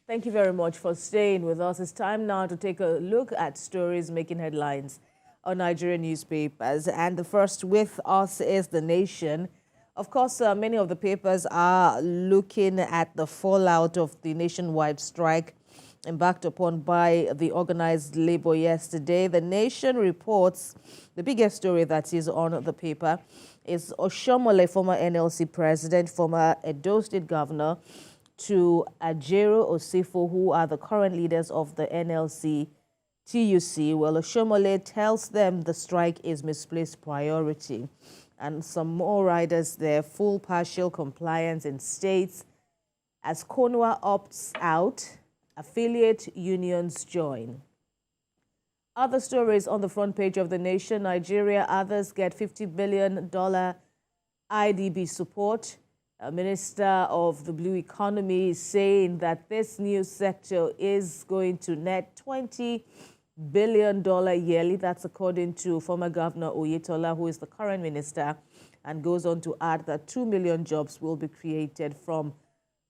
Thank you very much for staying with us. It's time now to take a look at stories making headlines on Nigerian newspapers. And the first with us is The Nation. Of course, many of the papers are looking at the fallout of the nationwide strike embarked upon by the organized labor yesterday. The Nation reports the biggest story that is on the paper is Oshiomhole, former NLC president, former Edo State governor, to Ajaero, Osifo, who are the current leaders of the NLC TUC. Well, Oshiomhole tells them the strike is misplaced priority. And some more riders there, full partial compliance in states. As Konwa opts out, affiliate unions join. Other stories on the front page of The Nation. Nigeria, others get $50 billion IDB support. A minister of the blue economy is saying that this new sector is going to net $20 billion yearly. That's according to former Governor Oyetola, who is the current minister, and goes on to add that 2 million jobs will be created from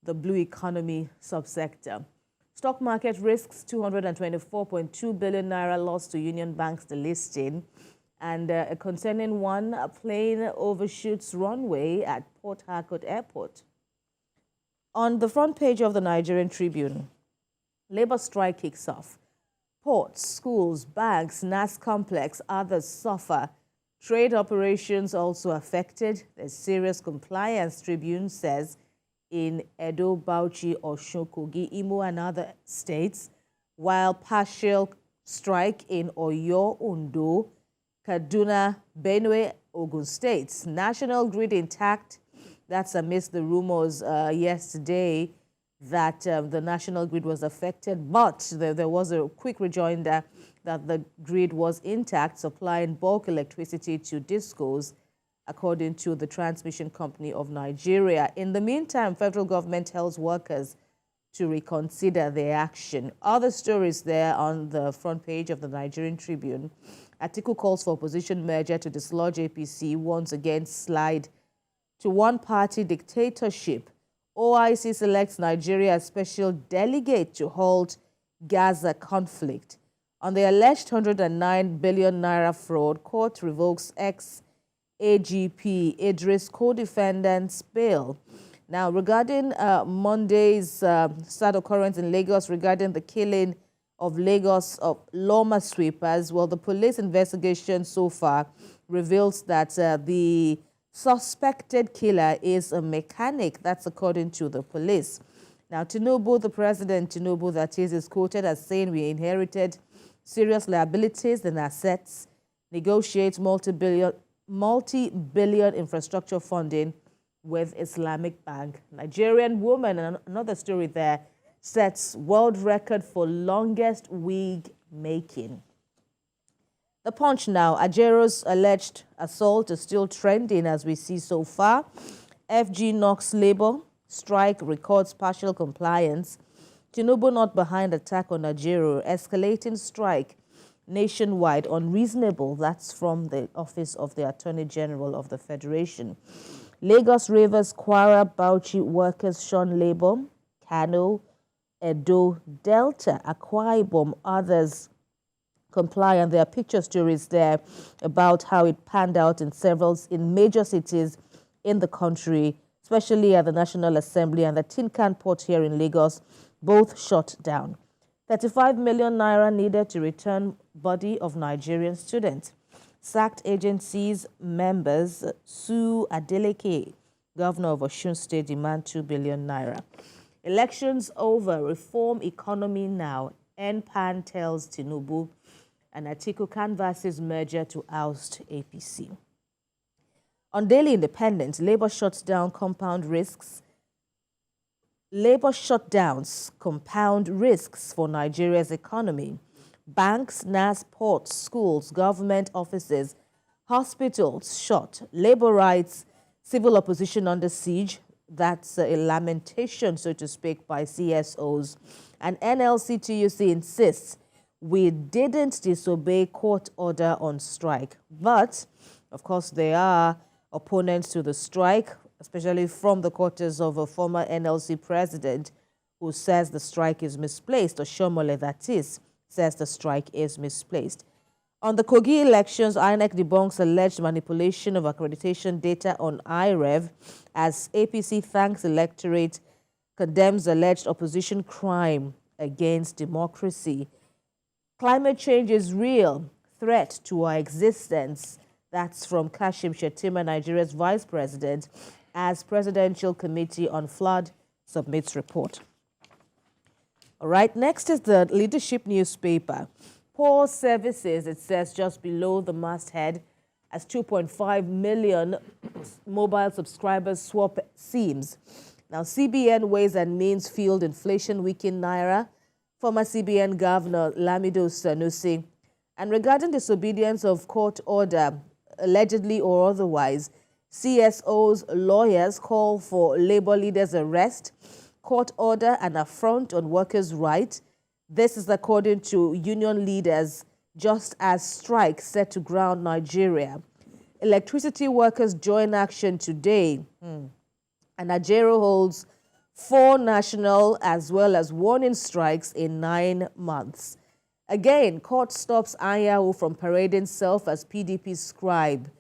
the blue economy subsector. Stock market risks 224.2 billion naira loss to Union Bank's delisting. And a concerning one, a plane overshoots runway at Port Harcourt Airport. On the front page of the Nigerian Tribune, labor strike kicks off. Ports, schools, banks, NAS complex, others suffer. Trade operations also affected. There's serious compliance, Tribune says, in Edo, Bauchi, Osun, Kogi, Imo, and other states, while partial strike in Oyo, Ondo, Kaduna, Benue, Ogun states. National grid intact. That's amidst the rumors yesterday that the national grid was affected, but there was a quick rejoinder that the grid was intact, supplying bulk electricity to discos, according to the Transmission Company of Nigeria. In the meantime, federal government tells workers to reconsider their action. Other stories there on the front page of the Nigerian Tribune. Atiku calls for opposition merger to dislodge APC, once again slide to one-party dictatorship. OIC selects Nigeria as special delegate to halt Gaza conflict. On the alleged 109 billion naira fraud, court revokes ex-AGP Idris co-defendant's bail. Now, regarding Monday's sad occurrence in Lagos regarding the killing of Lagos of Loma sweepers, well, the police investigation so far reveals that the suspected killer is a mechanic. That's according to the police. Now, Tinubu, the president, Tinubu, that is quoted as saying we inherited serious liabilities and assets, negotiates multi-billion infrastructure funding with Islamic Bank. Nigerian woman, and another story there, sets world record for longest wig making. The Punch now. Ajaero's alleged assault is still trending as we see so far. FG knocks labor. Strike records partial compliance. Tinubu not behind attack on Ajaero. Escalating strike nationwide. Unreasonable. That's from the Office of the Attorney General of the Federation. Lagos, Rivers, Kwara, Bauchi workers shun labor. Kano, Edo, Delta, Akwa Ibom, others comply, and there are picture stories there about how it panned out in major cities in the country, especially at the National Assembly and the Tin Can Port here in Lagos, both shut down. 35 million naira needed to return body of Nigerian student. Sacked agencies members sue Adeleke, governor of Osun State, demand 2 billion naira. Elections over, reform economy now. NPAN tells Tinubu, and Atiku canvasses merger to oust APC. On Daily Independent, labor shuts down compound risks. Labor shutdowns compound risks for Nigeria's economy. Banks, NAS, ports, schools, government offices, hospitals shut. Labor rights, civil opposition under siege. That's a lamentation, so to speak, by CSOs. And NLC TUC insists we didn't disobey court order on strike. But, of course, there are opponents to the strike, especially from the quarters of a former NLC president who says the strike is misplaced. Oshiomhole, that is, says the strike is misplaced. On the Kogi elections, INEC debunks alleged manipulation of accreditation data on IREV as APC thanks electorate, condemns alleged opposition crime against democracy. Climate change is real threat to our existence. That's from Kashim Shettima, Nigeria's vice president, as Presidential Committee on Flood submits report. All right, next is the leadership newspaper. Poor services, it says, just below the masthead as 2.5 million mobile subscribers swap SIMs. Now, CBN Ways and Means fueled inflation weakened Naira. Former CBN Governor Lamido Sanusi. And regarding disobedience of court order, allegedly or otherwise, CSO's lawyers call for labor leaders' arrest, court order, and affront on workers' rights. This is according to union leaders, just as strike set to ground Nigeria. Electricity workers join action today. And Ajaero holds 4 national as well as warning strikes in 9 months. Again, court stops Ajaero from parading self as PDP scribe.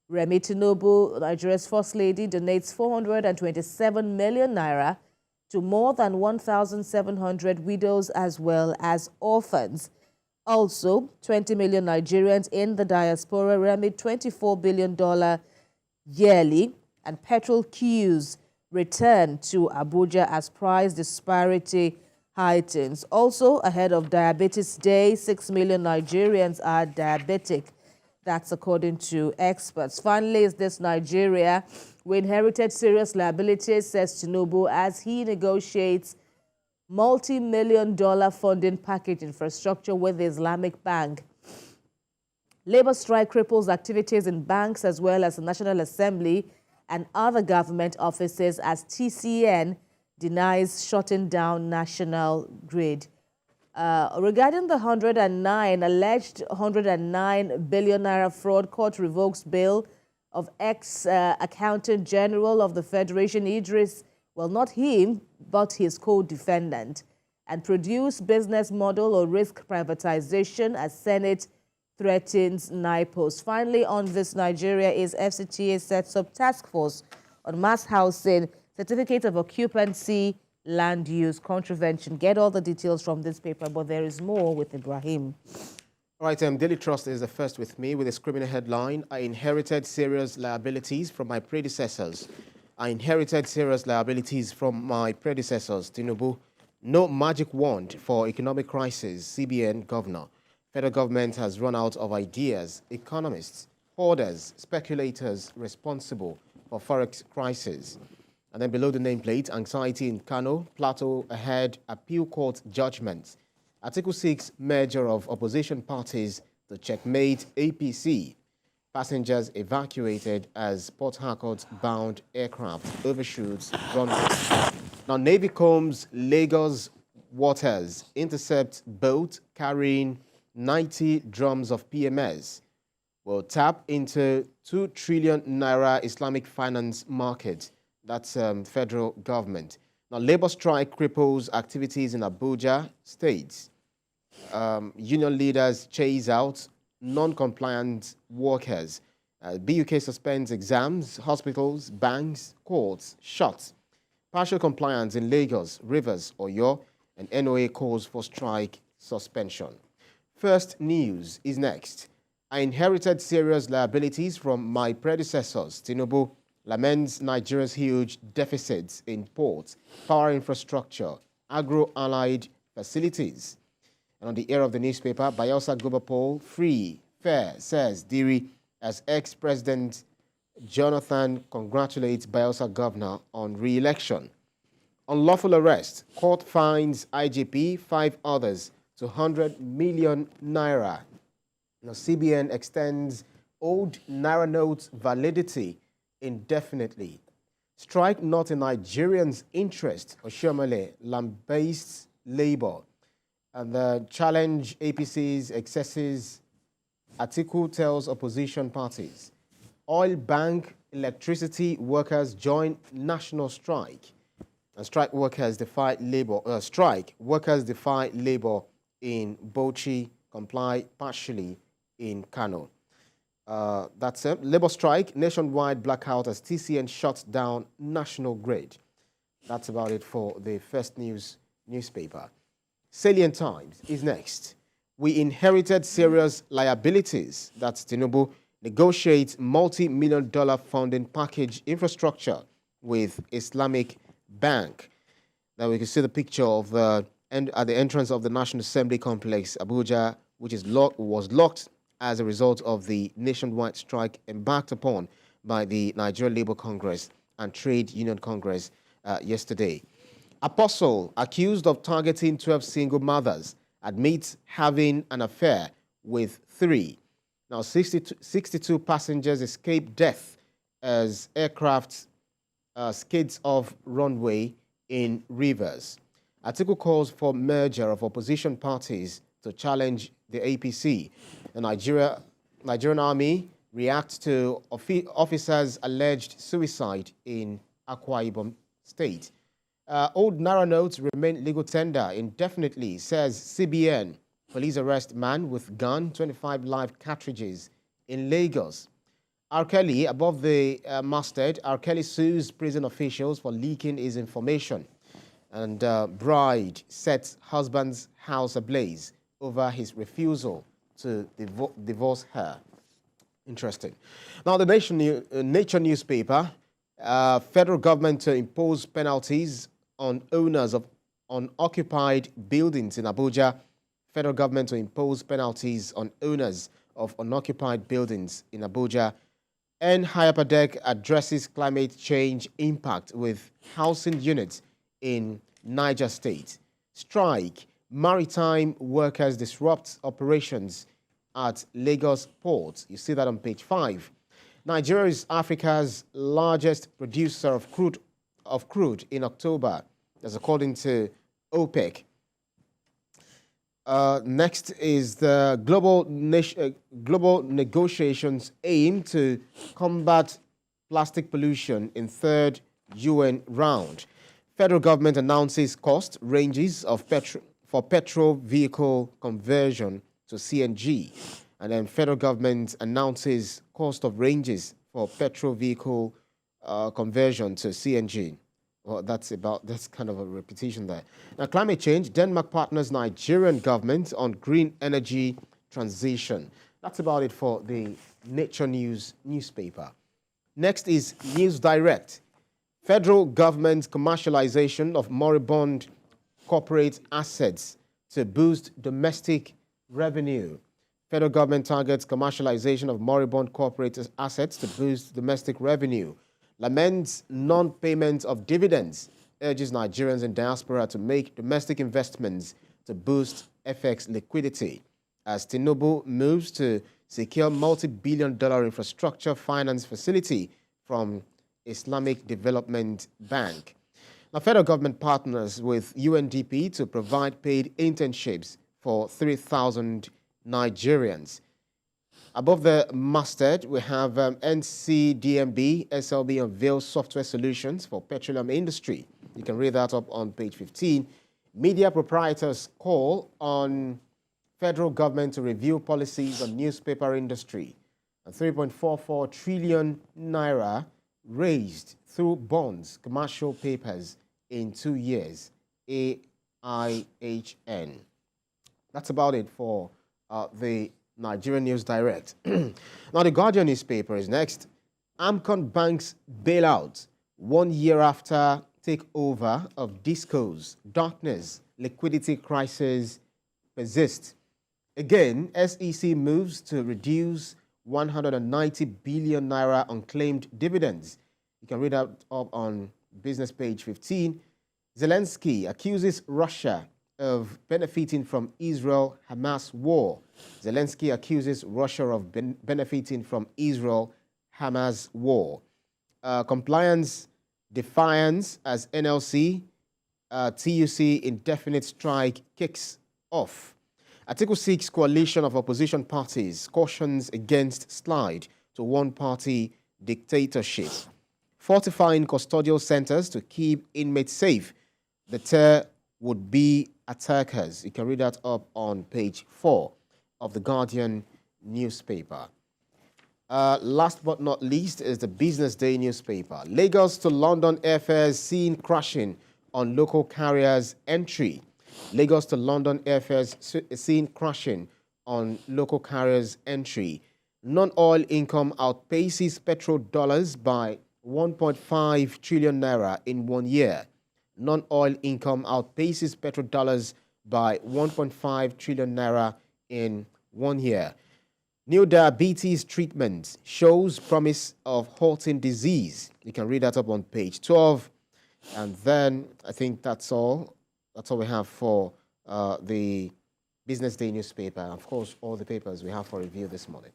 Remi Tinubu, Nigeria's First Lady, donates 427 million naira to more than 1,700 widows as well as orphans. Also, 20 million Nigerians in the diaspora remit $24 billion yearly, and petrol queues return to Abuja as price disparity heightens. Also, ahead of Diabetes Day, 6 million Nigerians are diabetic. That's according to experts. Finally, is this Nigeria? We inherited serious liabilities, says Tinubu, as he negotiates multi-million-dollar funding package infrastructure with the Islamic Bank. Labor strike cripples activities in banks as well as the National Assembly and other government offices as TCN denies shutting down national grid. Regarding the alleged 109 billion naira fraud, court revokes bail of ex-accountant general of the Federation, Idris, well, not him, but his co-defendant, and produce business model or risk privatization as Senate threatens NIPOS. Finally, on this, Nigeria is FCTA sets up task force on mass housing, certificate of occupancy, land use contravention. Get all the details from this paper, but there is more with Ibrahim. All right, Daily Trust is the first with me with a criminal headline. I inherited serious liabilities from my predecessors. I inherited serious liabilities from my predecessors. Tinubu, no magic wand for economic crisis. CBN governor. Federal government has run out of ideas. Economists, hoarders, speculators responsible for forex crisis. And then below the nameplate, anxiety in Kano, Plateau ahead, appeal court judgment. Article 6, merger of opposition parties to checkmate APC. Passengers evacuated as Port Harcourt-bound aircraft overshoots runway. Now, Navy combs Lagos waters, intercept boat carrying 90 drums of PMS. Will tap into 2 trillion naira Islamic finance market. That's federal government. Now, labor strike cripples activities in Abuja states. Union leaders chase out non-compliant workers. BUK suspends exams, hospitals, banks, courts shut. Partial compliance in Lagos, Rivers, Oyo, and NOA calls for strike suspension. First News is next. I inherited serious liabilities from my predecessors. Tinubu laments Nigeria's huge deficits in ports, power infrastructure, agro-allied facilities. And on the air of the newspaper, Bayelsa Global Poll, free, fair, says Diri, as ex-president Jonathan congratulates Bayelsa governor on re-election. Unlawful arrest, court fines IGP, 5 others to 100 million naira. Now, CBN extends old naira notes validity indefinitely. Strike not in Nigerians' interest. Oshiomhole lambasts labor. And the challenge APC's excesses. Article tells opposition parties. Oil bank electricity workers join national strike. And strike workers defy labor. Workers defy labor in Bauchi, comply partially in Kano. That's it. Labor strike, nationwide blackout as TCN shuts down national grid. That's about it for the first newspaper. Salient Times is next. We inherited serious liabilities. That's Tinubu negotiates multi-million-dollar funding package infrastructure with Islamic Bank. Now we can see the picture of at the entrance of the National Assembly Complex, Abuja, which was locked as a result of the nationwide strike embarked upon by the Nigerian Labour Congress and Trade Union Congress yesterday. Apostle, accused of targeting 12 single mothers, admits having an affair with 3. Now, 62 passengers escaped death as aircraft skids off runway in Rivers. Atiku calls for merger of opposition parties to challenge the APC. The Nigerian Army reacts to officers' alleged suicide in Akwa Ibom State. Old Naira notes remain legal tender indefinitely, says CBN. Police arrest man with gun, 25 live cartridges in Lagos. R. Kelly, above the masthead, R. Kelly sues prison officials for leaking his information. And bride sets husband's house ablaze over his refusal to divorce her. Interesting. Now, the Nature newspaper, federal government to impose penalties on owners of unoccupied buildings in Abuja. Federal government to impose penalties on owners of unoccupied buildings in Abuja. And Hyperdeck addresses climate change impact with housing units in Niger State. Strike. Maritime workers disrupt operations at Lagos port. You see that on page 5. Nigeria is Africa's largest producer of crude in October. That's according to OPEC. Next is the global negotiations aim to combat plastic pollution in third UN round. Federal government announces cost ranges of for petrol vehicle conversion to CNG. And then federal government announces cost of ranges for petrol vehicle conversion to CNG. Well, that's kind of a repetition there. Now, climate change, Denmark partners Nigerian government on green energy transition. That's about it for the Nature News newspaper. Next is News Direct. Federal government commercialization of moribund corporate assets to boost domestic revenue. Federal government targets commercialization of moribund corporate assets to boost domestic revenue. Laments non-payment of dividends, urges Nigerians in diaspora to make domestic investments to boost FX liquidity. As Tinubu moves to secure multi-billion-dollar infrastructure finance facility from Islamic Development Bank. Now, federal government partners with UNDP to provide paid internships for 3,000 Nigerians. Above the masthead, we have NCDMB, SLB unveils software solutions for petroleum industry. You can read that up on page 15. Media proprietors call on federal government to review policies on newspaper industry. And 3.44 trillion naira raised through bonds, commercial papers in 2 years. AIHN. That's about it for the Nigerian News Direct. Now, the Guardian newspaper is next. Amcon Bank's bailout 1 year after takeover of Disco's. Darkness, liquidity crisis persist. Again, SEC moves to reduce 190 billion naira unclaimed dividends. You can read that up on business page 15. Zelensky accuses Russia of benefiting from Israel-Hamas war. Zelensky accuses Russia of benefiting from Israel-Hamas war. Compliance defiance as NLC, TUC indefinite strike kicks off. Article 6 coalition of opposition parties cautions against slide to one-party dictatorship. fortifying custodial centers to keep inmates safe. The terror would be attackers. You can read that up on page 4 of the Guardian newspaper. Last but not least is the Business Day newspaper. Lagos to London airfares seen crashing on local carriers' entry. Lagos to London airfares seen crashing on local carriers' entry. Non-oil income outpaces petrol dollars by 1.5 trillion naira in 1 year. Non-oil income outpaces petrol dollars by 1.5 trillion naira in 1 year. New diabetes treatment shows promise of halting disease. You can read that up on page 12. And then I think that's all. That's all we have for the Business Day newspaper. And of course, all the papers we have for review this morning.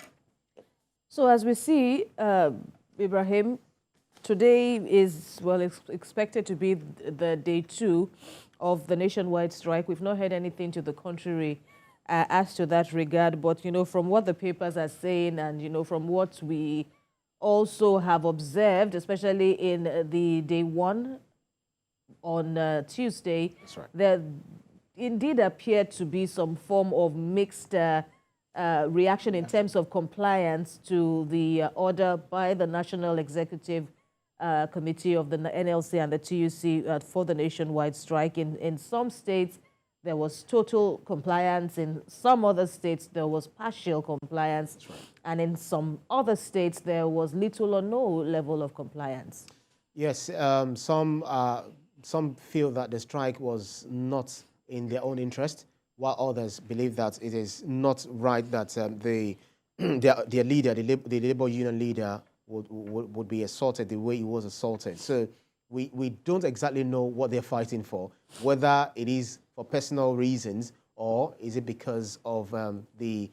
So as we see, Ibrahim, today is, well, expected to be the day 2 of the nationwide strike. We've not heard anything to the contrary as to that regard. But, you know, from what the papers are saying and, you know, from what we also have observed, especially in the day 1 on Tuesday, That's right. there indeed appeared to be some form of mixed reaction in terms of compliance to the order by the National Executive Committee of the NLC and the TUC for the nationwide strike. In some states, there was total compliance. In some other states, there was partial compliance. Right. And in some other states, there was little or no level of compliance. Yes, some feel that the strike was not in their own interest, while others believe that it is not right that their leader, the labor union leader, would be assaulted the way he was assaulted. So we don't exactly know what they're fighting for, whether it is for personal reasons or is it because of the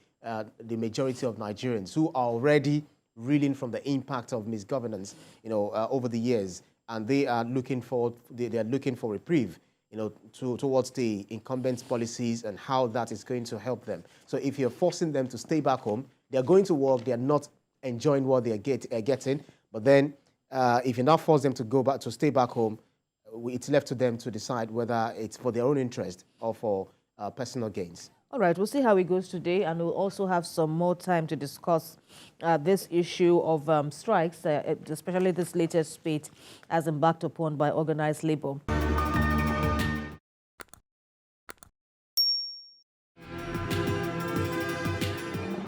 majority of Nigerians who are already reeling from the impact of misgovernance, you know, over the years, and they are looking for reprieve, you know, towards the incumbent policies and how that is going to help them. So if you're forcing them to stay back home, they're going to work, they're not enjoying what they're getting. But then if you now force them to go back, to stay back home, it's left to them to decide whether it's for their own interest or for personal gains. All right, we'll see how it goes today, and we'll also have some more time to discuss this issue of strikes, especially this latest spate as embarked upon by organized labor.